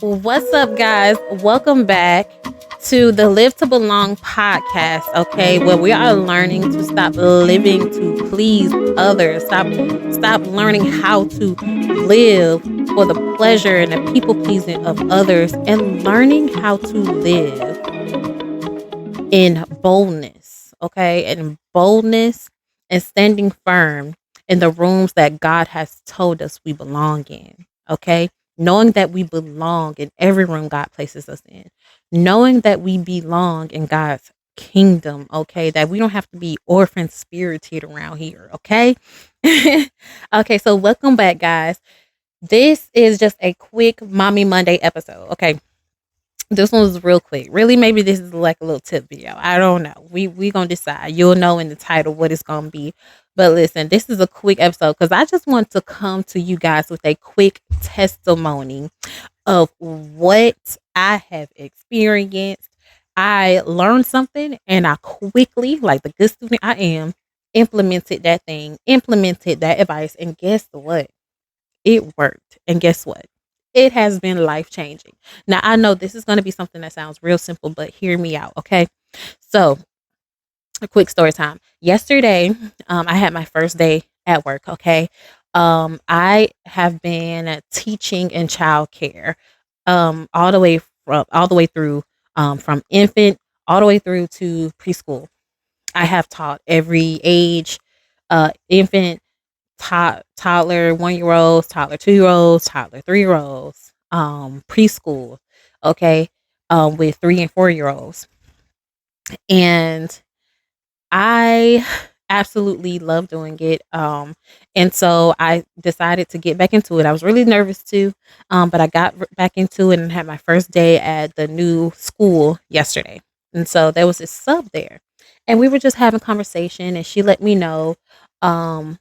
What's up, guys? Welcome back to the Live to Belong podcast, okay, where we are learning to stop living to please others. Stop learning how to live for the pleasure and the people pleasing of others and learning how to live in boldness, okay? And boldness and standing firm in the rooms that God has told us we belong in, okay? Knowing that we belong in every room God places us in, knowing that we belong in God's kingdom, okay? That we don't have to be orphan spirited around here, okay? Okay, so welcome back, guys. This is just a quick Mommy Monday episode, okay? This one was real quick. Really, maybe this is like a little tip video. I don't know. We gonna decide. You'll know in the title what it's gonna be. But listen, this is a quick episode because I just want to come to you guys with a quick testimony of what I have experienced. I learned something and I quickly, like the good student I am, implemented that advice, and guess what? It worked. And guess what? It has been life changing. Now, I know this is going to be something that sounds real simple, but hear me out, okay? So, a quick story time. Yesterday, I had my first day at work, okay? I have been teaching in childcare all the way through from infant all the way through to preschool. I have taught every age, infant, toddler 1 year olds, toddler 2 year olds, toddler 3 year olds, preschool, okay, with 3 and 4 year olds. And I absolutely love doing it. And so I decided to get back into it. I was really nervous too, but I got back into it and had my first day at the new school yesterday. And so there was this sub there, and we were just having conversation, and she let me know. Um,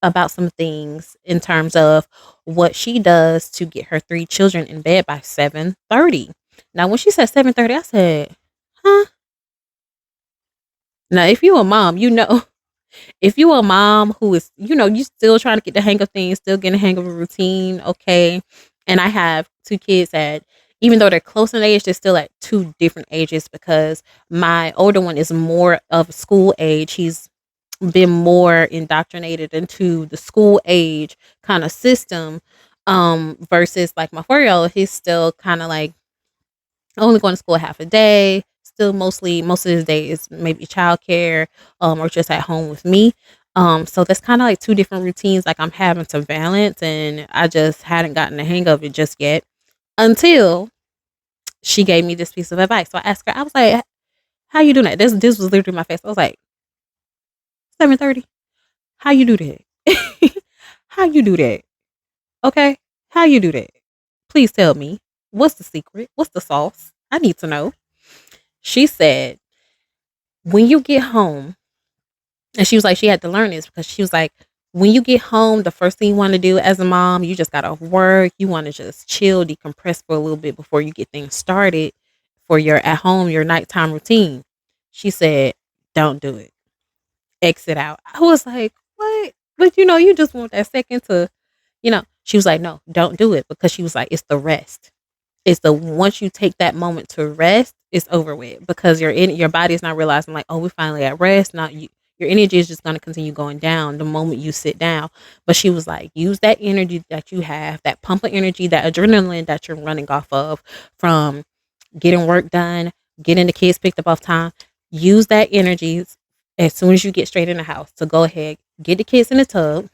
about some things in terms of what she does to get her 3 children in bed by 7:30. Now, when she said 7:30, I said, "Huh?" Now, if you a mom, you know, if you a mom who is, you still trying to get the hang of things, still getting the hang of a routine, okay. And I have 2 kids at, even though they're close in age, they're still at 2 different ages because my older one is more of school age. He's been more indoctrinated into the school age kind of system, versus like my 4 year old, he's still kind of like only going to school half a day, still most of his day is maybe childcare, or just at home with me. So that's kind of like 2 different routines like I'm having to balance, and I just hadn't gotten the hang of it just yet until she gave me this piece of advice. So I asked her, I was like, how you doing that? This was literally my face. I was like, 7:30. How you do that? How you do that? Okay? How you do that? Please tell me. What's the secret? What's the sauce? I need to know. She said, when you get home, and she was like, she had to learn this because she was like, when you get home, the first thing you want to do as a mom, you just got off work. You want to just chill, decompress for a little bit before you get things started for your at home, your nighttime routine. She said, don't do it. Exit out. I was like, what? But you just want that second to, she was like, no, don't do it, because she was like, it's the rest. It's the once you take that moment to rest, it's over with, because your body is not realizing like, oh, we're finally at rest. Not you. Your energy is just going to continue going down the moment you sit down. But she was like, use that energy that you have, that pump of energy, that adrenaline that you're running off of from getting work done, getting the kids picked up off time. Use that energy as soon as you get straight in the house to go ahead, get the kids in the tub,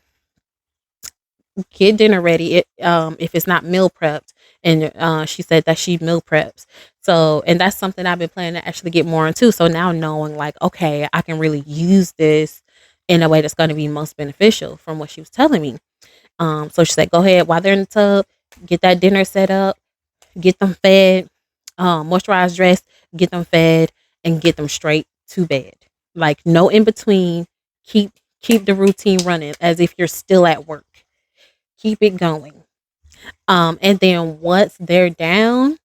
get dinner ready. If it's not meal prepped, and she said that she meal preps. So, and that's something I've been planning to actually get more into. So now knowing like, okay, I can really use this in a way that's going to be most beneficial from what she was telling me. So she said, go ahead while they're in the tub, get that dinner set up, get them fed, moisturized, dressed, get them fed, and get them straight to bed. Like no in between. Keep keep the routine running as if you're still at work. Keep it going. And then once they're down,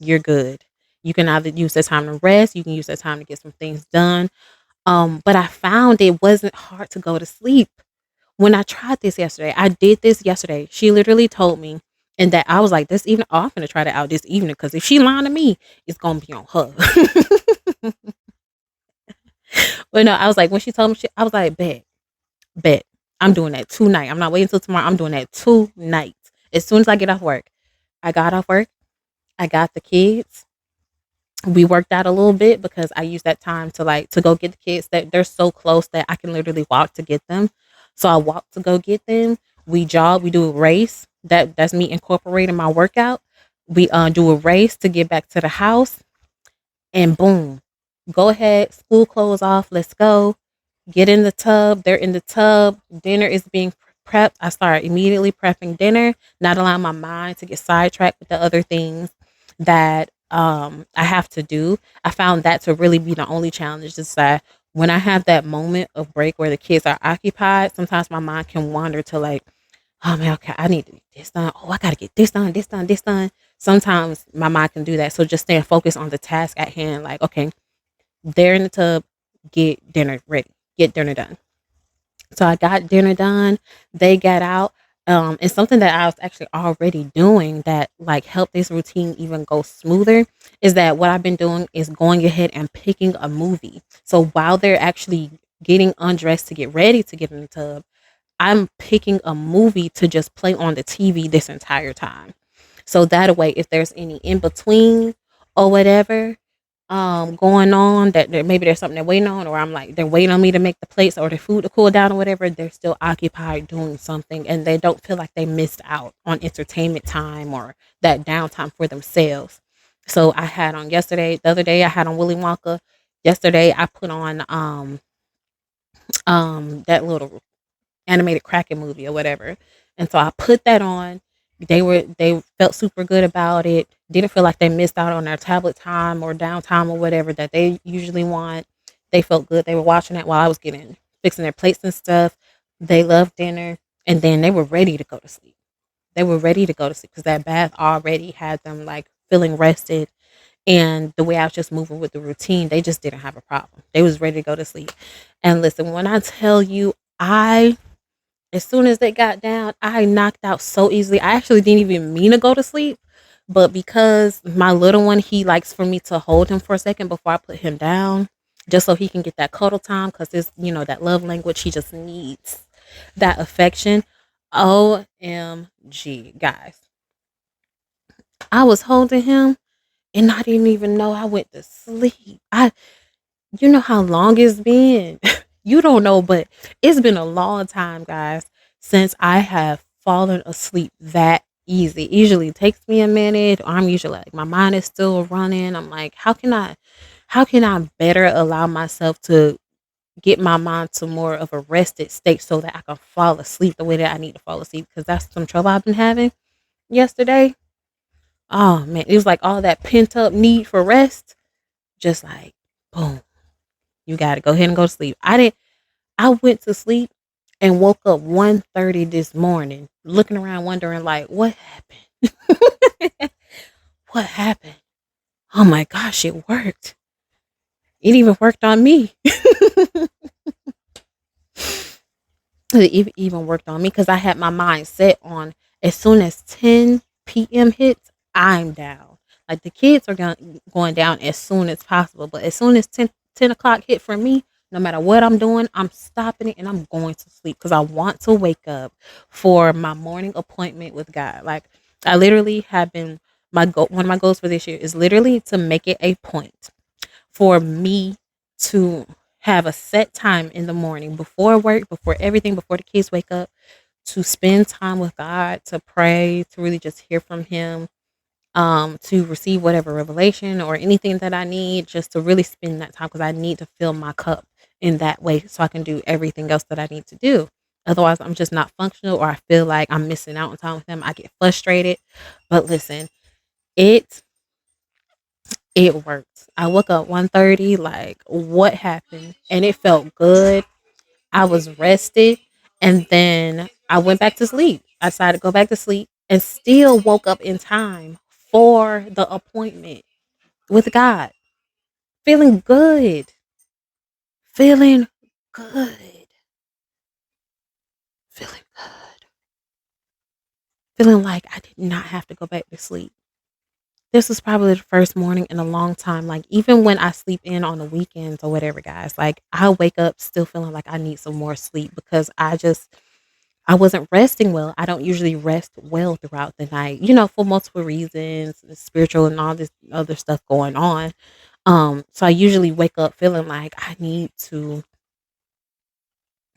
you're good. You can either use that time to rest, you can use that time to get some things done. But I found it wasn't hard to go to sleep when I tried this yesterday. I did this yesterday. She literally told me And that I was like, this evening, oh, I'm gonna try that out this evening because if she lying to me, it's gonna be on her. But no, I was like, when she told me, I was like, bet, I'm doing that tonight. I'm not waiting until tomorrow. I'm doing that tonight. As soon as I get off work, I got off work. I got the kids. We worked out a little bit because I use that time to to go get the kids that they're so close that I can literally walk to get them. So I walk to go get them. We jog, we do a race. That's me incorporating my workout. We do a race to get back to the house and boom. Go ahead, school clothes off, let's go. Get in the tub. They're in the tub. Dinner is being prepped. I start immediately prepping dinner, not allowing my mind to get sidetracked with the other things that I have to do. I found that to really be the only challenge is that when I have that moment of break where the kids are occupied, sometimes my mind can wander to like, oh man, okay, I need to get this done. Oh, I gotta get this done, this done, this done. Sometimes my mind can do that. So just staying focused on the task at hand, like, okay, they're in the tub, get dinner ready, get dinner done. So I got dinner done. They got out. And something that I was actually already doing that like helped this routine even go smoother is that what I've been doing is going ahead and picking a movie. So while they're actually getting undressed to get ready to get in the tub, I'm picking a movie to just play on the TV this entire time. So that way, if there's any in between or whatever going on that maybe there's something they're waiting on, or I'm like they're waiting on me to make the plates or the food to cool down or whatever, they're still occupied doing something and they don't feel like they missed out on entertainment time or that downtime for themselves. So I had on yesterday, the other day I had on Willy Wonka. Yesterday I put on that little animated Kraken movie or whatever. And so I put that on. They felt super good about it. Didn't feel like they missed out on their tablet time or downtime or whatever that they usually want. They felt good. They were watching it while I was getting fixing their plates and stuff. They loved dinner and then they were ready to go to sleep. They were ready to go to sleep because that bath already had them like feeling rested. And the way I was just moving with the routine, they just didn't have a problem. They was ready to go to sleep. And listen, when I tell you, I as soon as they got down, I knocked out so easily. I actually didn't even mean to go to sleep, but because my little one, he likes for me to hold him for a second before I put him down, just so he can get that cuddle time because it's, that love language. He just needs that affection. OMG, guys. I was holding him and I didn't even know I went to sleep. You know how long it's been. You don't know, but it's been a long time, guys, since I have fallen asleep that easy. It usually takes me a minute. Or I'm usually like my mind is still running. I'm like, how can I better allow myself to get my mind to more of a rested state so that I can fall asleep the way that I need to fall asleep? Because that's some trouble I've been having yesterday. Oh man, it was like all that pent up need for rest, just like boom. You got to go ahead and go to sleep. I went to sleep and woke up 1:30 this morning, looking around wondering like what happened? What happened? Oh my gosh, it worked. It even worked on me. It even worked on me because I had my mind set on as soon as 10 p.m. hits, I'm down. Like the kids are going down as soon as possible, but as soon as ten o'clock hit for me, no matter what I'm doing, I'm stopping it and I'm going to sleep because I want to wake up for my morning appointment with God. Like I literally have been my goal. One of my goals for this year is literally to make it a point for me to have a set time in the morning before work, before everything, before the kids wake up, to spend time with God, to pray, to really just hear from Him, to receive whatever revelation or anything that I need, just to really spend that time because I need to fill my cup in that way so I can do everything else that I need to do. Otherwise, I'm just not functional or I feel like I'm missing out on time with Him. I get frustrated. But listen, it it worked. I woke up 1:30, like what happened? And it felt good. I was rested. And then I went back to sleep. I decided to go back to sleep and still woke up in time for the appointment with God. Feeling good. Feeling good. Feeling good. feeling like I did not have to go back to sleep. This was probably the first morning in a long time. Like, even when I sleep in on the weekends or whatever, guys, like, I wake up still feeling like I need some more sleep because I wasn't resting well. I don't usually rest well throughout the night, for multiple reasons, the spiritual and all this other stuff going on. So I usually wake up feeling like I need to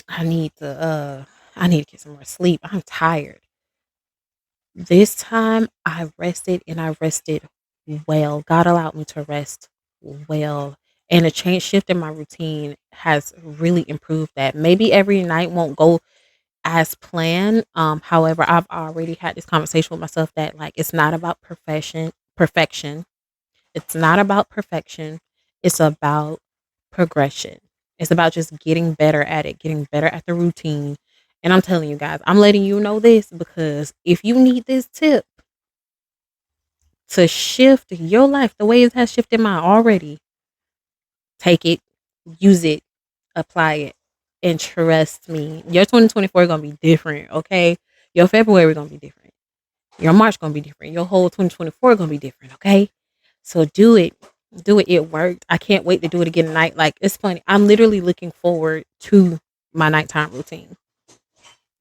I need to get some more sleep. I'm tired. This time I rested and I rested well. God allowed me to rest well. And a change shift in my routine has really improved that. Maybe every night won't go as planned. However, I've already had this conversation with myself that, like, it's not about perfection. It's not about perfection. It's about progression. It's about just getting better at it, getting better at the routine. And I'm telling you guys, I'm letting you know this because if you need this tip to shift your life the way it has shifted mine already, take it, use it, apply it, and trust me, your 2024 is gonna be different. Okay, your February is gonna be different. Your March gonna be different. Your whole 2024 is gonna be different. Okay, so do it. Do it. It worked. I can't wait to do it again tonight. Like, it's funny. I'm literally looking forward to my nighttime routine.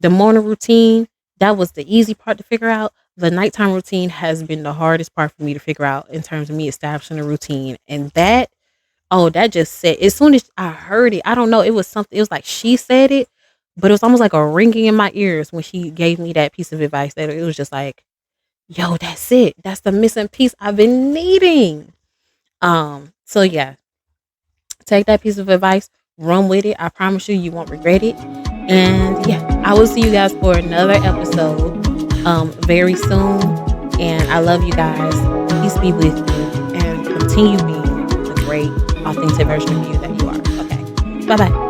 The morning routine, that was the easy part to figure out. The nighttime routine has been the hardest part for me to figure out in terms of me establishing a routine. And that, oh, that just said, as soon as I heard it, I don't know, it was something, it was like she said it, but it was almost like a ringing in my ears when she gave me that piece of advice, that it was just like, yo, that's it. That's the missing piece I've been needing. So yeah, take that piece of advice, run with it. I promise you, you won't regret it. And yeah, I will see you guys for another episode very soon. And I love you guys. Peace be with you and continue being the great, authentic version of you that you are. Okay. Bye bye.